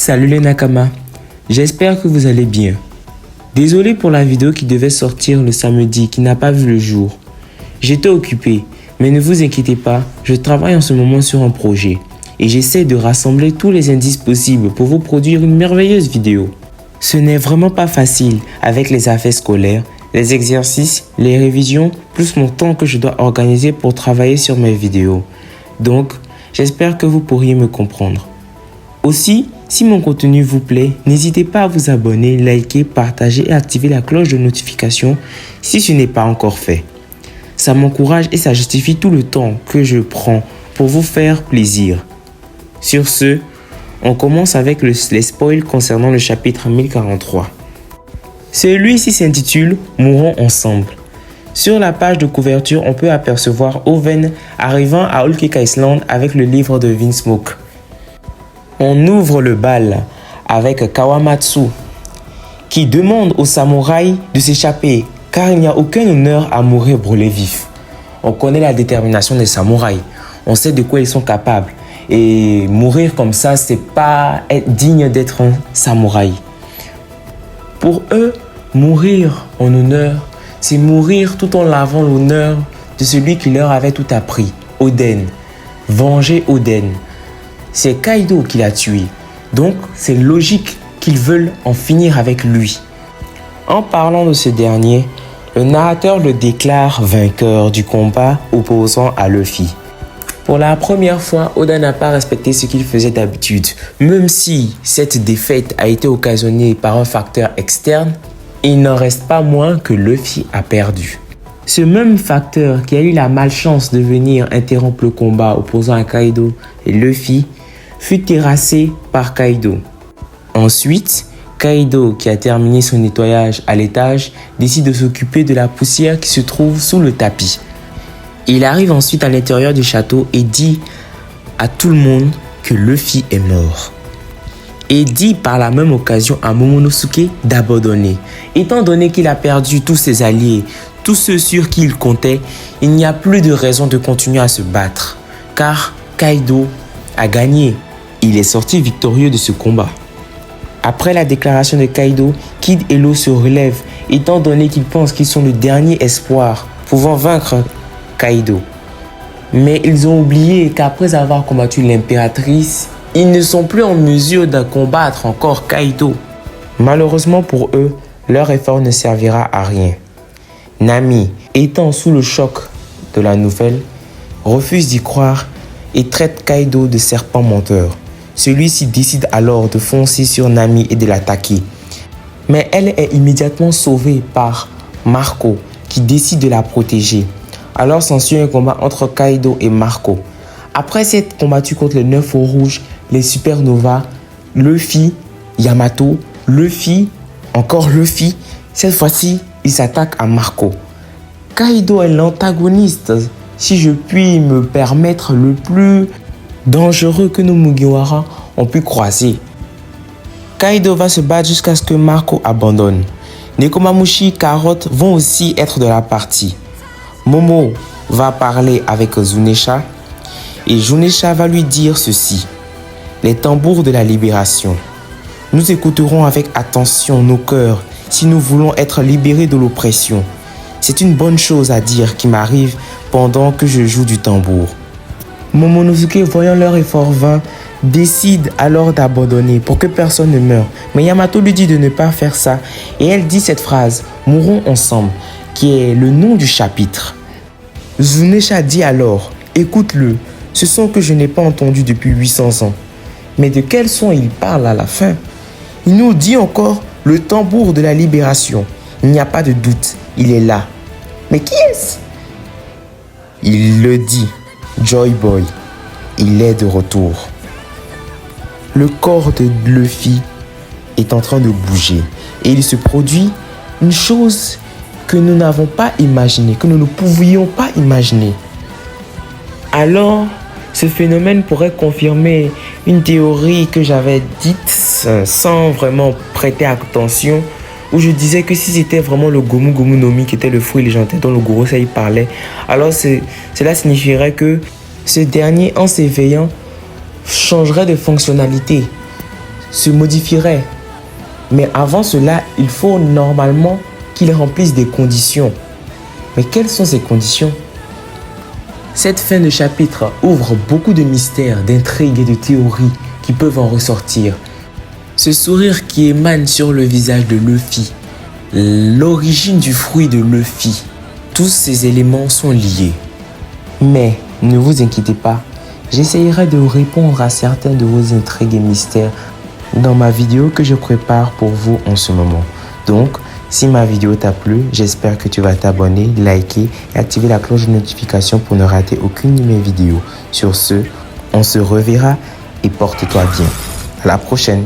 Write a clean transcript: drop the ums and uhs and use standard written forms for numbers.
Salut les Nakama, j'espère que vous allez bien. Désolé pour la vidéo qui devait sortir le samedi qui n'a pas vu le jour. J'étais occupé, mais ne vous inquiétez pas, je travaille en ce moment sur un projet et j'essaie de rassembler tous les indices possibles pour vous produire une merveilleuse vidéo. Ce n'est vraiment pas facile avec les affaires scolaires, les exercices, les révisions, plus mon temps que je dois organiser pour travailler sur mes vidéos. Donc, j'espère que vous pourriez me comprendre. Aussi, si mon contenu vous plaît, n'hésitez pas à vous abonner, liker, partager et activer la cloche de notification si ce n'est pas encore fait. Ça m'encourage et ça justifie tout le temps que je prends pour vous faire plaisir. Sur ce, on commence avec les spoils concernant le chapitre 1043. Celui-ci s'intitule « Mourons ensemble ». Sur la page de couverture, on peut apercevoir Oven arrivant à Whole Island avec le livre de Vinsmoke. On ouvre le bal avec Kawamatsu qui demande aux samouraïs de s'échapper car il n'y a aucun honneur à mourir brûlé vif. On connaît la détermination des samouraïs, on sait de quoi ils sont capables et mourir comme ça, c'est pas être digne d'être un samouraï. Pour eux, mourir en honneur, c'est mourir tout en lavant l'honneur de celui qui leur avait tout appris, Oden. Venger Oden. C'est Kaido qui l'a tué, donc c'est logique qu'ils veulent en finir avec lui. En parlant de ce dernier, le narrateur le déclare vainqueur du combat opposant à Luffy. Pour la première fois, Oda n'a pas respecté ce qu'il faisait d'habitude. Même si cette défaite a été occasionnée par un facteur externe, il n'en reste pas moins que Luffy a perdu. Ce même facteur qui a eu la malchance de venir interrompre le combat opposant à Kaido et Luffy fut terrassé par Kaido. Ensuite, Kaido, qui a terminé son nettoyage à l'étage, décide de s'occuper de la poussière qui se trouve sous le tapis. Il arrive ensuite à l'intérieur du château et dit à tout le monde que Luffy est mort. Et dit par la même occasion à Momonosuke d'abandonner. Étant donné qu'il a perdu tous ses alliés, tous ceux sur qui il comptait, il n'y a plus de raison de continuer à se battre. Car Kaido a gagné. Il est sorti victorieux de ce combat. Après la déclaration de Kaido, Kid et Law se relèvent étant donné qu'ils pensent qu'ils sont le dernier espoir pouvant vaincre Kaido. Mais ils ont oublié qu'après avoir combattu l'impératrice, ils ne sont plus en mesure de combattre encore Kaido. Malheureusement pour eux, leur effort ne servira à rien. Nami, étant sous le choc de la nouvelle, refuse d'y croire et traite Kaido de serpent menteur. Celui-ci décide alors de foncer sur Nami et de l'attaquer. Mais elle est immédiatement sauvée par Marco qui décide de la protéger. Alors s'ensuit un combat entre Kaido et Marco. Après s'être combattu contre les 9 feux rouges, les supernovas, Luffy, Yamato, Luffy, encore Luffy, cette fois-ci il s'attaque à Marco. Kaido est l'antagoniste, si je puis me permettre, le plus dangereux que nos Mugiwara ont pu croiser. Kaido va se battre jusqu'à ce que Marco abandonne. Nekomamushi et Carotte vont aussi être de la partie. Momo va parler avec Zunisha et Zunisha va lui dire ceci. Les tambours de la libération. Nous écouterons avec attention nos cœurs si nous voulons être libérés de l'oppression. C'est une bonne chose à dire qui m'arrive pendant que je joue du tambour. Momonosuke, voyant leur effort vain, décide alors d'abandonner pour que personne ne meure. Mais Yamato lui dit de ne pas faire ça et elle dit cette phrase « Mourons ensemble » qui est le nom du chapitre. Zunisha dit alors « Écoute-le, ce son que je n'ai pas entendu depuis 800 ans. » Mais de quel son il parle à la fin? Il nous dit encore « Le tambour de la libération ». Il n'y a pas de doute, il est là. Mais qui est-ce? Il le dit. Joy Boy, il est de retour. le corps de Luffy est en train de bouger. Et il se produit une chose que nous n'avons pas imaginée, que nous ne pouvions pas imaginer. Alors, ce phénomène pourrait confirmer une théorie que j'avais dite sans vraiment prêter attention, où je disais que si c'était vraiment le Gomu Gomu no Mi qui était le fruit légendaire dont le Gorosei parlait, alors cela signifierait que ce dernier, en s'éveillant, changerait de fonctionnalité, se modifierait. Mais avant cela, il faut normalement qu'il remplisse des conditions. Mais quelles sont ces conditions? Cette fin de chapitre ouvre beaucoup de mystères, d'intrigues et de théories qui peuvent en ressortir. Ce sourire qui émane sur le visage de Luffy, l'origine du fruit de Luffy, tous ces éléments sont liés. Mais ne vous inquiétez pas, j'essayerai de répondre à certains de vos intrigues et mystères dans ma vidéo que je prépare pour vous en ce moment. Donc, si ma vidéo t'a plu, j'espère que tu vas t'abonner, liker et activer la cloche de notification pour ne rater aucune de mes vidéos. Sur ce, on se reverra et porte-toi bien. À la prochaine.